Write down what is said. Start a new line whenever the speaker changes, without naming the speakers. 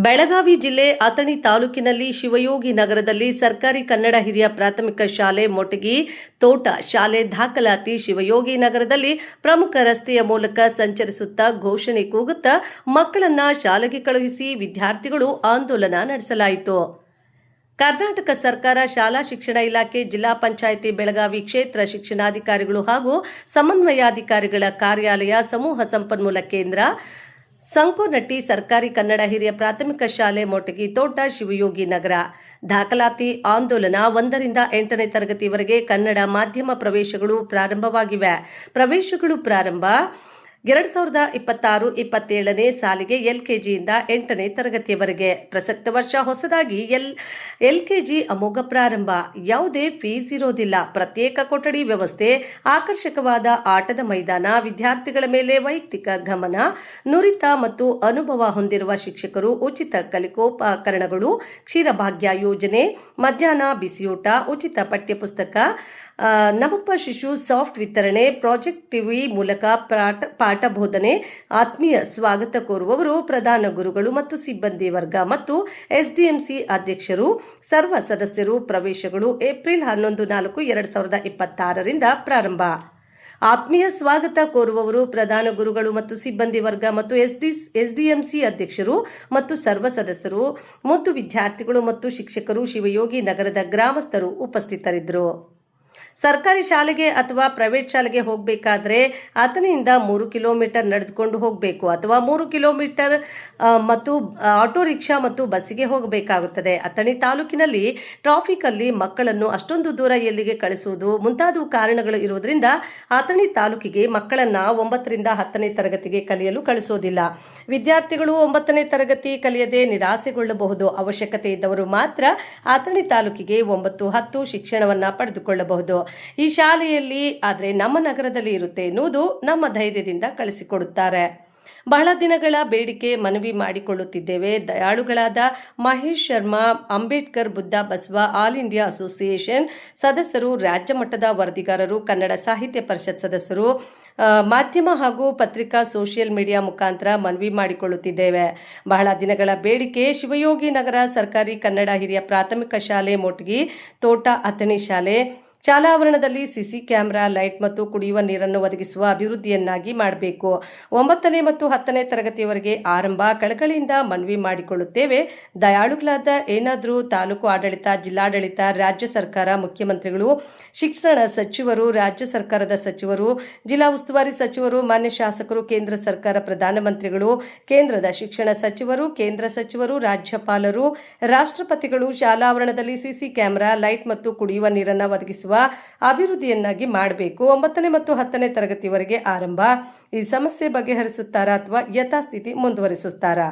ಬೆಳಗಾವಿ ಜಿಲ್ಲೆ ಅಥಣಿ ತಾಲೂಕಿನಲ್ಲಿ ಶಿವಯೋಗಿ ನಗರದಲ್ಲಿ ಸರ್ಕಾರಿ ಕನ್ನಡ ಹಿರಿಯ ಪ್ರಾಥಮಿಕ ಶಾಲೆ ಮೊಟಗಿ ತೋಟ ಶಾಲೆ ದಾಖಲಾತಿ ಶಿವಯೋಗಿ ನಗರದಲ್ಲಿ ಪ್ರಮುಖ ರಸ್ತೆಯ ಮೂಲಕ ಸಂಚರಿಸುತ್ತಾ ಘೋಷಣೆ ಕೂಗುತ್ತಾ ಮಕ್ಕಳನ್ನ ಶಾಲೆಗೆ ಕಳುಹಿಸಿ ವಿದ್ಯಾರ್ಥಿಗಳು ಆಂದೋಲನ ನಡೆಸಲಾಯಿತು. ಕರ್ನಾಟಕ ಸರ್ಕಾರ ಶಾಲಾ ಶಿಕ್ಷಣ ಇಲಾಖೆ ಜಿಲ್ಲಾ ಪಂಚಾಯಿತಿ ಬೆಳಗಾವಿ ಕ್ಷೇತ್ರ ಶಿಕ್ಷಣಾಧಿಕಾರಿಗಳು ಹಾಗೂ ಸಮನ್ವಯಾಧಿಕಾರಿಗಳ ಕಾರ್ಯಾಲಯ ಸಮೂಹ ಸಂಪನ್ಮೂಲ ಕೇಂದ್ರ ಸಂಕೋನಟ್ಟಿ ಸರ್ಕಾರಿ ಕನ್ನಡ ಹಿರಿಯ ಪ್ರಾಥಮಿಕ ಶಾಲೆ ಮೊಟಗಿ ತೋಟ ಶಿವಯೋಗಿ ನಗರ ದಾಖಲಾತಿ ಆಂದೋಲನ 1ರಿಂದ 8ನೇ ತರಗತಿವರೆಗೆ ಕನ್ನಡ ಮಾಧ್ಯಮ ಪ್ರವೇಶಗಳು ಪ್ರಾರಂಭವಾಗಿವೆ. ಪ್ರವೇಶಗಳು ಪ್ರಾರಂಭ 2026-27ನೇ ಸಾಲಿಗೆ ಎಲ್ಕೆಜಿಯಿಂದ 8ನೇ ತರಗತಿಯವರೆಗೆ. ಪ್ರಸಕ್ತ ವರ್ಷ ಹೊಸದಾಗಿ ಎಲ್ಕೆಜಿ ಅಮೋಘ ಪ್ರಾರಂಭ. ಯಾವುದೇ ಫೀಸ್ ಇರೋದಿಲ್ಲ. ಪ್ರತ್ಯೇಕ ಕೊಠಡಿ ವ್ಯವಸ್ಥೆ, ಆಕರ್ಷಕವಾದ ಆಟದ ಮೈದಾನ, ವಿದ್ಯಾರ್ಥಿಗಳ ಮೇಲೆ ವೈಯಕ್ತಿಕ ಗಮನ, ನುರಿತ ಮತ್ತು ಅನುಭವ ಹೊಂದಿರುವ ಶಿಕ್ಷಕರು, ಉಚಿತ ಕಲಿಕೋಪಕರಣಗಳು, ಕ್ಷೀರಭಾಗ್ಯ ಯೋಜನೆ, ಮಧ್ಯಾಹ್ನ ಬಿಸಿಯೂಟ, ಉಚಿತ ಪಠ್ಯಪುಸ್ತಕ, ನವಪ್ಪ ಶಿಶು ಸಾಫ್ಟ್ ವಿತರಣೆ, ಪ್ರಾಜೆಕ್ಟ್ ಟಿವಿ ಮೂಲಕ ಪಾಠ ಬೋಧನೆ, ಆತ್ಮೀಯ ಸ್ವಾಗತ ಕೋರುವವರು ಪ್ರಧಾನ ಗುರುಗಳು ಮತ್ತು ಸಿಬ್ಬಂದಿ ವರ್ಗ ಮತ್ತು ಎಸ್ಡಿಎಂಸಿ ಅಧ್ಯಕ್ಷರು, ಸರ್ವ ಸದಸ್ಯರು. ಪ್ರವೇಶಗಳು ಏಪ್ರಿಲ್ 11-4-2026ರಿಂದ ಪ್ರಾರಂಭ. ಆತ್ಮೀಯ ಸ್ವಾಗತ ಕೋರುವವರು ಪ್ರಧಾನ ಗುರುಗಳು ಮತ್ತು ಸಿಬ್ಬಂದಿ ವರ್ಗ ಮತ್ತು ಎಸ್ಡಿಎಂಸಿ ಅಧ್ಯಕ್ಷರು ಮತ್ತು ಸರ್ವ ಸದಸ್ಯರು, ಮುದ್ದು ವಿದ್ಯಾರ್ಥಿಗಳು ಮತ್ತು ಶಿಕ್ಷಕರು, ಶಿವಯೋಗಿ ನಗರದ ಗ್ರಾಮಸ್ಥರು ಉಪಸ್ಥಿತರಿದ್ದರು. ಸರ್ಕಾರಿ ಶಾಲೆಗೆ ಅಥವಾ ಪ್ರೈವೇಟ್ ಶಾಲೆಗೆ ಹೋಗಬೇಕಾದ್ರೆ ಅಥಣಿಯಿಂದ 3 ಕಿಲೋಮೀಟರ್ ನಡೆದುಕೊಂಡು ಹೋಗಬೇಕು ಅಥವಾ 3 ಕಿಲೋಮೀಟರ್ ಮತ್ತು ಆಟೋ ರಿಕ್ಷಾ ಮತ್ತು ಬಸ್ಸಿಗೆ ಹೋಗಬೇಕಾಗುತ್ತದೆ. ಅಥಣಿ ತಾಲೂಕಿನಲ್ಲಿ ಟ್ರಾಫಿಕ್ ಅಲ್ಲಿ ಮಕ್ಕಳನ್ನು ಅಷ್ಟೊಂದು ದೂರ ಎಲ್ಲಿಗೆ ಕಳಿಸುವುದು ಮುಂತಾದ ಕಾರಣಗಳು ಇರುವುದರಿಂದ ಅಥಣಿ ತಾಲೂಕಿಗೆ ಮಕ್ಕಳನ್ನ 9ರಿಂದ 10ನೇ ತರಗತಿಗೆ ಕಲಿಯಲು ಕಳಿಸೋದಿಲ್ಲ. ವಿದ್ಯಾರ್ಥಿಗಳು 9ನೇ ತರಗತಿ ಕಲಿಯದೆ ನಿರಾಸೆಗೊಳ್ಳಬಹುದು. ಅವಶ್ಯಕತೆ ಇದ್ದವರು ಮಾತ್ರ ಅಥಣಿ ತಾಲೂಕಿಗೆ 9-10 ಶಿಕ್ಷಣವನ್ನ ಪಡೆದುಕೊಳ್ಳಬಹುದು. ಈ ಶಾಲೆಯಲ್ಲಿ ಆದರೆ ನಮ್ಮ ನಗರದಲ್ಲಿ ಇರುತ್ತೆ ಎನ್ನುವುದು ನಮ್ಮ ಧೈರ್ಯದಿಂದ ಕಳಿಸಿಕೊಡುತ್ತಾರೆ. ಬಹಳ ದಿನಗಳ ಬೇಡಿಕೆ ಮನವಿ ಮಾಡಿಕೊಳ್ಳುತ್ತಿದ್ದೇವೆ. ದಯಾಳುಗಳಾದ Mahesh Sharma, Ambedkar Buddha Basava all India association ಸದಸ್ಯರು, ರಾಜ್ಯ ಮಟ್ಟದ ವರದಿಗಾರರು, ಕನ್ನಡ ಸಾಹಿತ್ಯ ಪರಿಷತ್ ಸದಸ್ಯರು, ಮಾಧ್ಯಮ ಹಾಗೂ ಪತ್ರಿಕಾ ಸೋಷಿಯಲ್ ಮೀಡಿಯಾ ಮುಖಾಂತರ ಮನವಿ ಮಾಡಿಕೊಳ್ಳುತ್ತಿದ್ದೇವೆ. ಬಹಳ ದಿನಗಳ ಬೇಡಿಕೆ ಶಿವಯೋಗಿ ನಗರ ಸರ್ಕಾರಿ ಕನ್ನಡ ಹಿರಿಯ ಪ್ರಾಥಮಿಕ ಶಾಲೆ ಮೊಟಗಿ ತೋಟ ಅಥಣಿ ಶಾಲೆ ಶಾಲಾ ಆವರಣದಲ್ಲಿ ಸಿಸಿ ಕ್ಯಾಮೆರಾ, ಲೈಟ್ ಮತ್ತು ಕುಡಿಯುವ ನೀರನ್ನು ಒದಗಿಸುವ ಅಭಿವೃದ್ಧಿಯನ್ನಾಗಿ ಮಾಡಬೇಕು. 9ನೇ ಮತ್ತು 10ನೇ ತರಗತಿಯವರೆಗೆ ಆರಂಭ. ಕಳಕಳಿಯಿಂದ ಮನವಿ ಮಾಡಿಕೊಳ್ಳುತ್ತೇವೆ. ದಯಾಳುಗಳಾದ ಏನಾದರೂ ತಾಲೂಕು ಆಡಳಿತ, ಜಿಲ್ಲಾಡಳಿತ, ರಾಜ್ಯ ಸರ್ಕಾರ, ಮುಖ್ಯಮಂತ್ರಿಗಳು, ಶಿಕ್ಷಣ ಸಚಿವರು, ರಾಜ್ಯ ಸರ್ಕಾರದ ಸಚಿವರು, ಜಿಲ್ಲಾ ಉಸ್ತುವಾರಿ ಸಚಿವರು, ಮಾನ್ಯ ಶಾಸಕರು, ಕೇಂದ್ರ ಸರ್ಕಾರ ಪ್ರಧಾನಮಂತ್ರಿಗಳು, ಕೇಂದ್ರದ ಶಿಕ್ಷಣ ಸಚಿವರು, ಕೇಂದ್ರ ಸಚಿವರು, ರಾಜ್ಯಪಾಲರು, ರಾಷ್ಟ್ರಪತಿಗಳು ಶಾಲಾ ಆವರಣದಲ್ಲಿ ಸಿಸಿ ಕ್ಯಾಮೆರಾ, ಲೈಟ್ ಮತ್ತು ಕುಡಿಯುವ ನೀರನ್ನು ಒದಗಿಸುವ ಅಭಿವೃದ್ಧಿಯನ್ನಾಗಿ ಮಾಡಬೇಕು. 9ನೇ ಮತ್ತು 10ನೇ ತರಗತಿವರೆಗೆ ಆರಂಭ. ಈ ಸಮಸ್ಯೆ ಬಗೆಹರಿಸುತ್ತಾರಾ ಅಥವಾ ಯಥಾಸ್ಥಿತಿ ಮುಂದುವರಿಸುತ್ತಾರಾ?